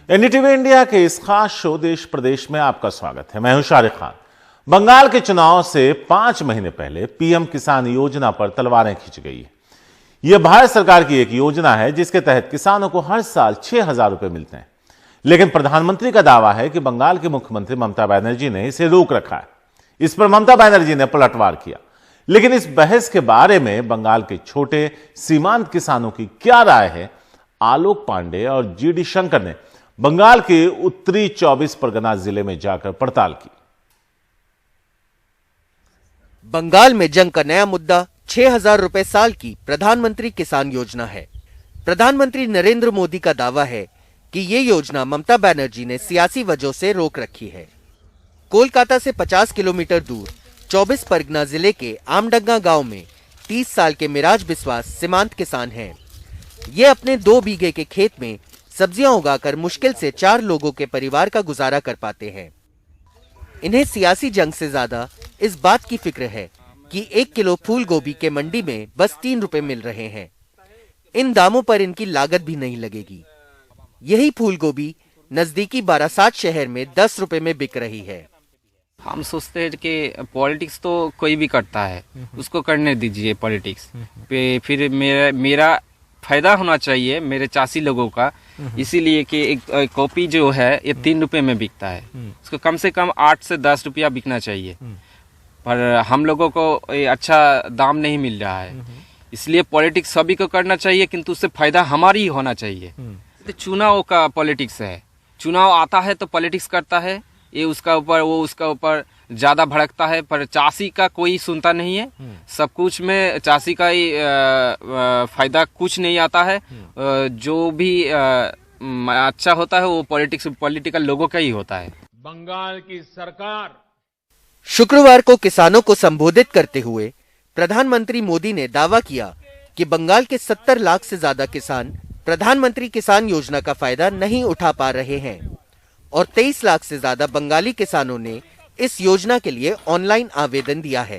NDTV India के इस खास शो देश प्रदेश में आपका स्वागत है। मैं हूं शारिक खान। बंगाल के चुनाव से 5 महीने पहले पीएम किसान योजना पर तलवारें खींच गई है। यह भारत सरकार की एक योजना है जिसके तहत किसानों को हर साल 6,000 रुपए मिलते हैं। लेकिन प्रधानमंत्री का दावा है कि बंगाल की मुख्यमंत्री ममता बनर्जी ने इसे रोक रखा है। इस पर ममता बनर्जी ने पलटवार किया। लेकिन इस बहस के बारे में बंगाल के छोटे सीमांत किसानों की क्या राय है, आलोक पांडे और जीडी शंकर ने बंगाल के उत्तरी 24 परगना जिले में जाकर पड़ताल की। बंगाल में जंग का नया मुद्दा 6,000 रुपए साल की प्रधानमंत्री किसान योजना है। प्रधानमंत्री नरेंद्र मोदी का दावा है कि ये योजना ममता बनर्जी ने सियासी वजहों से रोक रखी है। कोलकाता से 50 किलोमीटर दूर 24 परगना जिले के आमडंगा गांव में 30 साल के मिराज बिस्वास सीमांत किसान हैं। ये अपने 2 बीघे के खेत में सब्जियां उगाकर मुश्किल से 4 लोगों के परिवार का गुजारा कर पाते हैं। इन्हें सियासी जंग से ज्यादा इस बात की फिक्र है कि 1 किलो फूल गोभी के मंडी में बस 3 रुपए मिल रहे हैं। इन दामों पर इनकी लागत भी नहीं लगेगी। यही फूल गोभी नजदीकी बारासात शहर में 10 रुपए में बिक रही है। हम सोचते हैं कि पॉलिटिक्स तो कोई भी करता है, उसको करने दीजिए पॉलिटिक्स पे। फिर मेरा फायदा होना चाहिए मेरे चासी लोगों का, इसीलिए कि एक कॉपी जो है ये 3 रुपए में बिकता है, उसको कम से कम 8 से 10 रुपया बिकना चाहिए। पर हम लोगों को अच्छा दाम नहीं मिल रहा है, इसलिए पॉलिटिक्स सभी को करना चाहिए, किंतु उससे फायदा हमारी ही होना चाहिए। तो चुनाव का पॉलिटिक्स है, चुनाव आता है तो पॉलिटिक्स करता है, ये उसका ऊपर वो उसका ऊपर ज्यादा भड़कता है, पर चासी का कोई सुनता नहीं है। सब कुछ में चासी का ही फायदा कुछ नहीं आता है। जो भी अच्छा होता है वो पॉलिटिकल लोगों का ही होता है। बंगाल की सरकार शुक्रवार को किसानों को संबोधित करते हुए प्रधानमंत्री मोदी ने दावा किया कि बंगाल के 70 लाख से ज्यादा किसान प्रधानमंत्री किसान योजना का फायदा नहीं उठा पा रहे हैं और 23 लाख से ज्यादा बंगाली किसानों ने इस योजना के लिए ऑनलाइन आवेदन दिया है।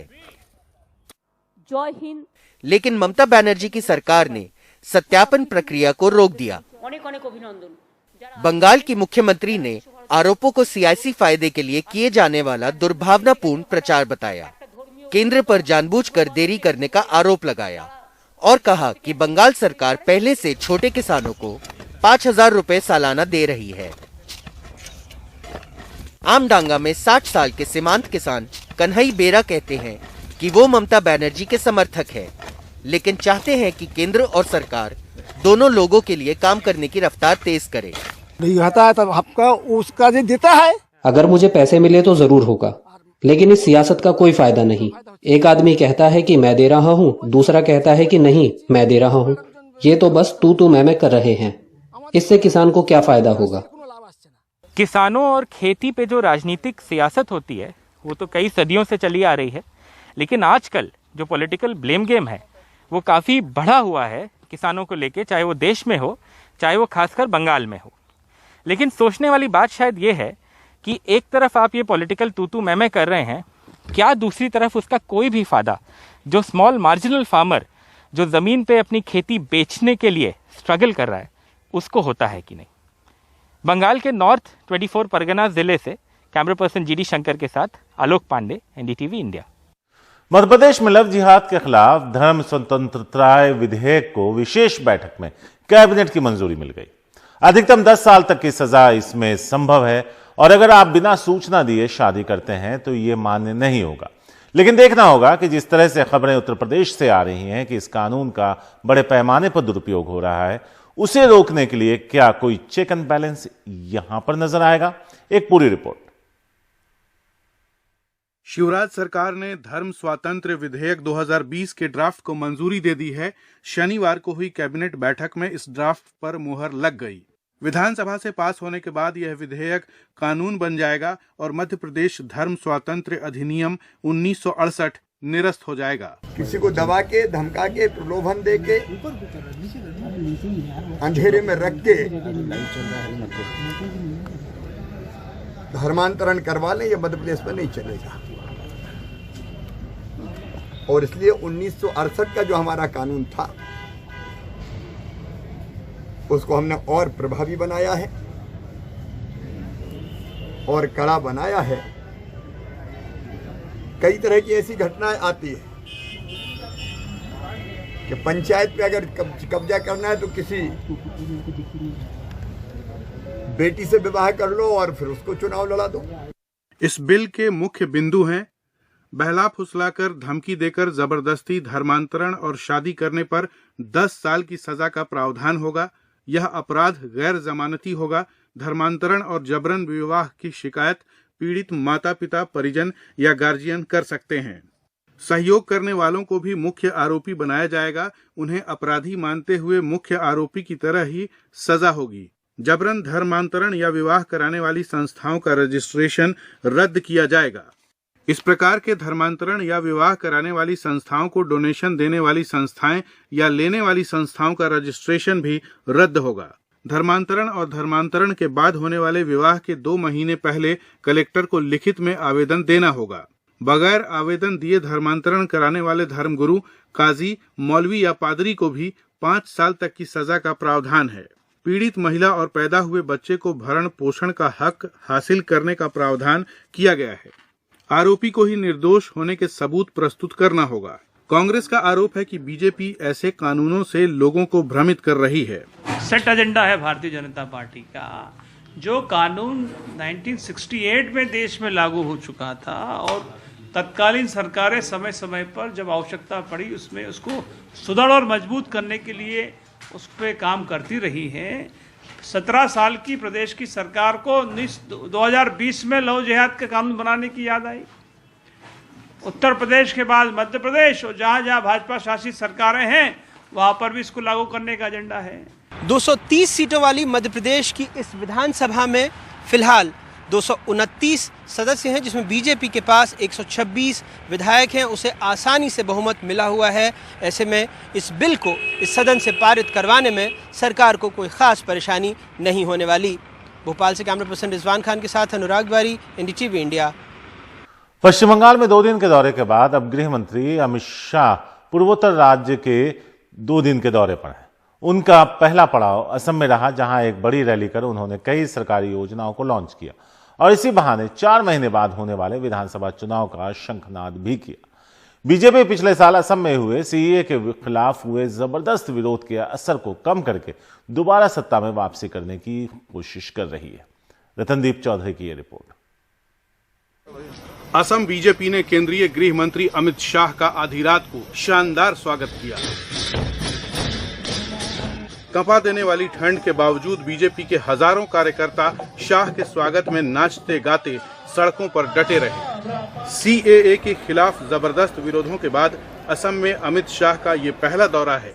जय हिंद। लेकिन ममता बनर्जी की सरकार ने सत्यापन प्रक्रिया को रोक दिया। बंगाल की मुख्यमंत्री ने आरोपों को सियासी फायदे के लिए किए जाने वाला दुर्भावनापूर्ण प्रचार बताया, केंद्र पर जानबूझकर देरी करने का आरोप लगाया और कहा कि बंगाल सरकार पहले से छोटे किसानों को 5,000 रुपए सालाना दे रही है। आमडांगा में 60 साल के सीमांत किसान कन्हई बेरा कहते हैं कि वो ममता बनर्जी के समर्थक है, लेकिन चाहते हैं कि केंद्र और सरकार दोनों लोगों के लिए काम करने की रफ्तार तेज करे। नहीं आता है तब आपका उसका जो देता है। अगर मुझे पैसे मिले तो जरूर होगा, लेकिन इस सियासत का कोई फायदा नहीं। एक आदमी कहता है कि मैं दे रहा हूँ, दूसरा कहता है कि नहीं मैं दे रहा हूँ। ये तो बस तू मैं कर रहे हैं। इससे किसान को क्या फायदा होगा? किसानों और खेती पे जो राजनीतिक सियासत होती है वो तो कई सदियों से चली आ रही है, लेकिन आजकल जो पॉलिटिकल ब्लेम गेम है वो काफ़ी बढ़ा हुआ है किसानों को लेके, चाहे वो देश में हो चाहे वो खासकर बंगाल में हो। लेकिन सोचने वाली बात शायद ये है कि एक तरफ आप ये पॉलिटिकल तू मैं कर रहे हैं, क्या दूसरी तरफ उसका कोई भी फायदा जो स्मॉल मार्जिनल फार्मर जो ज़मीन पे अपनी खेती बेचने के लिए स्ट्रगल कर रहा है उसको होता है कि नहीं। बंगाल के नॉर्थ 24 परगना जिले से कैमरा पर्सन जीडी शंकर के साथ आलोक पांडे, एनडीटीवी इंडिया। मध्य प्रदेश में लव जिहाद के खिलाफ धर्म स्वतंत्रता विधेयक को विशेष बैठक में कैबिनेट की मंजूरी मिल गई। अधिकतम 10 साल तक की सजा इसमें संभव है और अगर आप बिना सूचना दिए शादी करते हैं तो यह मान्य नहीं होगा। लेकिन देखना होगा कि जिस तरह से खबरें उत्तर प्रदेश से आ रही हैं कि इस कानून का बड़े पैमाने पर दुरुपयोग हो रहा है, उसे रोकने के लिए क्या कोई चेक एंड बैलेंस यहां पर नजर आएगा। एक पूरी रिपोर्ट। शिवराज सरकार ने धर्म स्वातंत्र्य विधेयक 2020 के ड्राफ्ट को मंजूरी दे दी है। शनिवार को हुई कैबिनेट बैठक में इस ड्राफ्ट पर मुहर लग गई। विधानसभा से पास होने के बाद यह विधेयक कानून बन जाएगा और मध्य प्रदेश धर्म स्वातंत्र्य अधिनियम 1968 निरस्त हो जाएगा। किसी को दबा के, धमका के, प्रलोभन दे के, अंधेरे में रख के धर्मांतरण करवा लें, ये मध्य प्रदेश में नहीं चलेगा। और इसलिए 1968 का जो हमारा कानून था उसको हमने और प्रभावी बनाया है। और कड़ा बनाया है। कई तरह की ऐसी घटनाएं आती है कि पंचायत पे अगर कब्जा करना है तो किसी बेटी से विवाह कर लो और फिर उसको चुनाव लड़ा दो। इस बिल के मुख्य बिंदु हैं बहला फुसलाकर, धमकी देकर जबरदस्ती धर्मांतरण और शादी करने पर 10 साल की सजा का प्रावधान होगा। यह अपराध गैर जमानती होगा। धर्मांतरण और जबरन विवाह की शिकायत पीड़ित माता पिता, परिजन या गार्जियन कर सकते हैं। सहयोग करने वालों को भी मुख्य आरोपी बनाया जाएगा। उन्हें अपराधी मानते हुए मुख्य आरोपी की तरह ही सजा होगी। जबरन धर्मांतरण या विवाह कराने वाली संस्थाओं का रजिस्ट्रेशन रद्द किया जाएगा। इस प्रकार के धर्मांतरण या विवाह कराने वाली संस्थाओं को डोनेशन देने वाली संस्थाएं या लेने वाली संस्थाओं का रजिस्ट्रेशन भी रद्द होगा। धर्मांतरण और धर्मांतरण के बाद होने वाले विवाह के 2 महीने पहले कलेक्टर को लिखित में आवेदन देना होगा। बगैर आवेदन दिए धर्मांतरण कराने वाले धर्मगुरु, काजी, मौलवी या पादरी को भी 5 साल तक की सजा का प्रावधान है। पीड़ित महिला और पैदा हुए बच्चे को भरण पोषण का हक हासिल करने का प्रावधान किया गया है। आरोपी को ही निर्दोष होने के सबूत प्रस्तुत करना होगा। कांग्रेस का आरोप है कि बीजेपी ऐसे कानूनों से लोगों को भ्रमित कर रही है। सेट एजेंडा है भारतीय जनता पार्टी का। जो कानून 1968 में देश में लागू हो चुका था और तत्कालीन सरकारें समय समय पर जब आवश्यकता पड़ी उसमें उसको सुदृढ़ और मजबूत करने के लिए उस पर काम करती रही हैं। 17 साल की प्रदेश की सरकार को 2020 में लव जिहाद का कानून बनाने की याद आई। उत्तर प्रदेश के बाद मध्य प्रदेश और जहाँ जहाँ भाजपा शासित सरकारें हैं वहाँ पर भी इसको लागू करने का एजेंडा है। 230 सीटों वाली मध्य प्रदेश की इस विधानसभा में फिलहाल 229 सदस्य हैं, जिसमें बीजेपी के पास 126 विधायक हैं। उसे आसानी से बहुमत मिला हुआ है। ऐसे में इस बिल को इस सदन से पारित करवाने में सरकार को कोई खास परेशानी नहीं होने वाली। भोपाल से कैमरा पर्सन रिजवान खान के साथ अनुराग बारी, एनडीटीवी इंडिया। पश्चिम बंगाल में 2 दिन के दौरे के बाद अब गृह मंत्री अमित शाह पूर्वोत्तर राज्य के 2 दिन के दौरे पर हैं। उनका पहला पड़ाव असम में रहा, जहां एक बड़ी रैली कर उन्होंने कई सरकारी योजनाओं को लॉन्च किया और इसी बहाने 4 महीने बाद होने वाले विधानसभा चुनाव का शंखनाद भी किया। बीजेपी पिछले साल असम में हुए सीएए के खिलाफ हुए जबरदस्त विरोध के असर को कम करके दोबारा सत्ता में वापसी करने की कोशिश कर रही है। रतनदीप चौधरी की यह रिपोर्ट। असम बीजेपी ने केंद्रीय गृह मंत्री अमित शाह का आधी रात को शानदार स्वागत किया। कंपा देने वाली ठंड के बावजूद बीजेपी के हजारों कार्यकर्ता शाह के स्वागत में नाचते गाते सड़कों पर डटे रहे। सीएए के खिलाफ जबरदस्त विरोधों के बाद असम में अमित शाह का ये पहला दौरा है।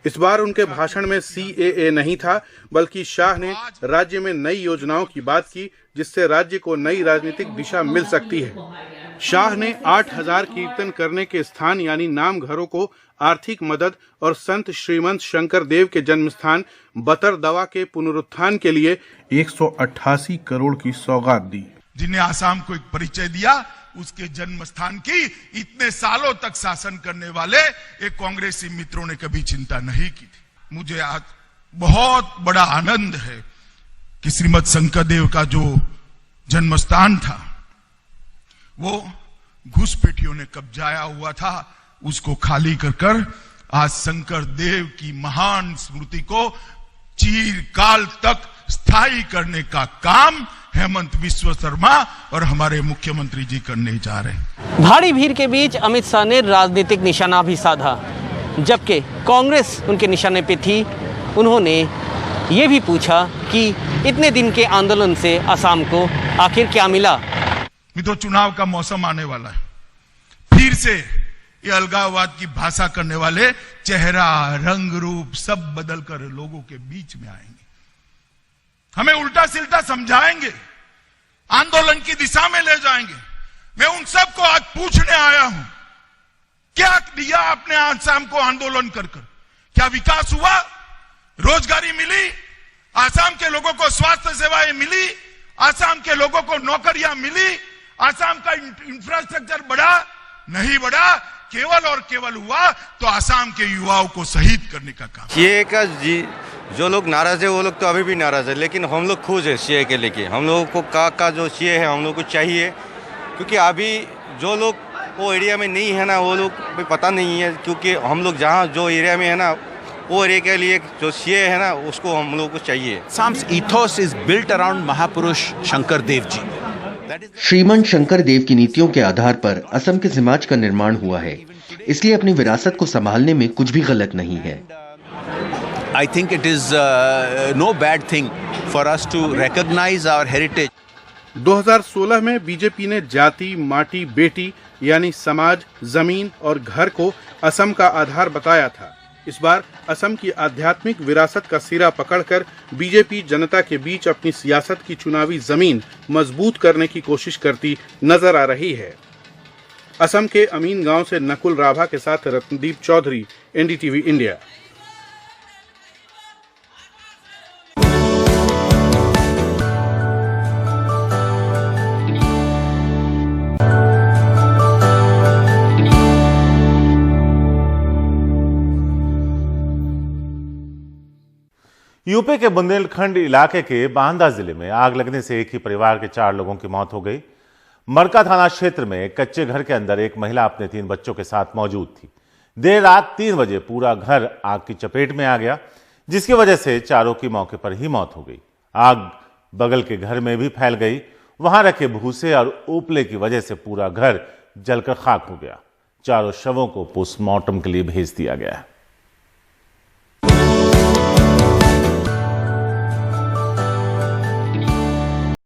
इस बार उनके भाषण में सीएए नहीं था, बल्कि शाह ने राज्य में नई योजनाओं की बात की, जिससे राज्य को नई राजनीतिक दिशा मिल सकती है। शाह ने 8000 कीर्तन करने के स्थान यानी नाम घरों को आर्थिक मदद और संत श्रीमंत शंकर देव के जन्म स्थान बतरदवा के पुनरुत्थान के लिए 188 करोड़ की सौगात दी। जिन्हें आसाम को एक परिचय दिया, उसके जन्म स्थान की इतने सालों तक शासन करने वाले एक कांग्रेसी मित्रों ने कभी चिंता नहीं की थी। मुझे आज बहुत बड़ा आनंद है कि श्रीमद शंकर देव का जो जन्म स्थान था वो घुसपैठियों ने कब्जाया हुआ था, उसको खाली कर आज शंकर देव की महान स्मृति को चिरकाल तक स्थायी करने का काम हेमंत बिस्वा शर्मा और हमारे मुख्यमंत्री जी करने जा रहे हैं। भारी भीड़ के बीच अमित शाह ने राजनीतिक निशाना भी साधा, जबकि कांग्रेस उनके निशाने पे थी। उन्होंने ये भी पूछा कि इतने दिन के आंदोलन से असम को आखिर क्या मिला। मित्रों, चुनाव का मौसम आने वाला है। फिर से ये अलगाववाद की भाषा करने वाले चेहरा, रंग, रूप सब बदल कर लोगों के बीच में आएंगे, हमें उल्टा सिल्टा समझाएंगे, आंदोलन की दिशा में ले जाएंगे। मैं उन सबको आज पूछने आया हूं, क्या दिया आपने आसाम को आंदोलन कर? क्या विकास हुआ? रोजगारी मिली? आसाम के लोगों को स्वास्थ्य सेवाएं मिली? आसाम के लोगों को नौकरियां मिली? आसाम का इंफ्रास्ट्रक्चर बढ़ा? नहीं बढ़ा। केवल और केवल हुआ तो आसाम के युवाओं को शहीद करने का काम। ये का जो लोग नाराज है वो लोग तो अभी भी नाराज है, लेकिन हम लोग खुश है सीए के लेके। हम लोगों को का जो सीए है हम लोग को चाहिए, क्योंकि अभी जो लोग वो एरिया में नहीं है ना, वो लोग भी पता नहीं है, क्योंकि हम लोग जहाँ जो एरिया में है ना, वो एरिया के लिए जो सीए है ना उसको हम लोगों को चाहिए। Assam's ethos is built around Mahapurush Shankar Dev ji. श्रीमंत शंकर देव की नीतियों के आधार पर असम के समाज का निर्माण हुआ है, इसलिए अपनी विरासत को संभालने में कुछ भी गलत नहीं है। I think it is no bad thing for us to recognize our heritage. 2016 में बीजेपी ने जाति, माटी, बेटी यानी समाज, जमीन और घर को असम का आधार बताया था। इस बार असम की आध्यात्मिक विरासत का सिरा पकड़कर बीजेपी जनता के बीच अपनी सियासत की चुनावी जमीन मजबूत करने की कोशिश करती नजर आ रही है। असम के अमीन गांव से नकुल राभा के साथ Ratnadeep Chaudhary, NDTV India. UP के बुंदेलखंड इलाके के बांदा जिले में आग लगने से एक ही परिवार के 4 लोगों की मौत हो गई। मरका थाना क्षेत्र में एक कच्चे घर के अंदर एक महिला अपने 3 बच्चों के साथ मौजूद थी। देर रात 3 बजे पूरा घर आग की चपेट में आ गया, जिसकी वजह से चारों की मौके पर ही मौत हो गई। आग बगल के घर में भी फैल गई। वहां रखे भूसे और उपले की वजह से पूरा घर जलकर खाक हो गया। चारों शवों को पोस्टमार्टम के लिए भेज दिया गया है।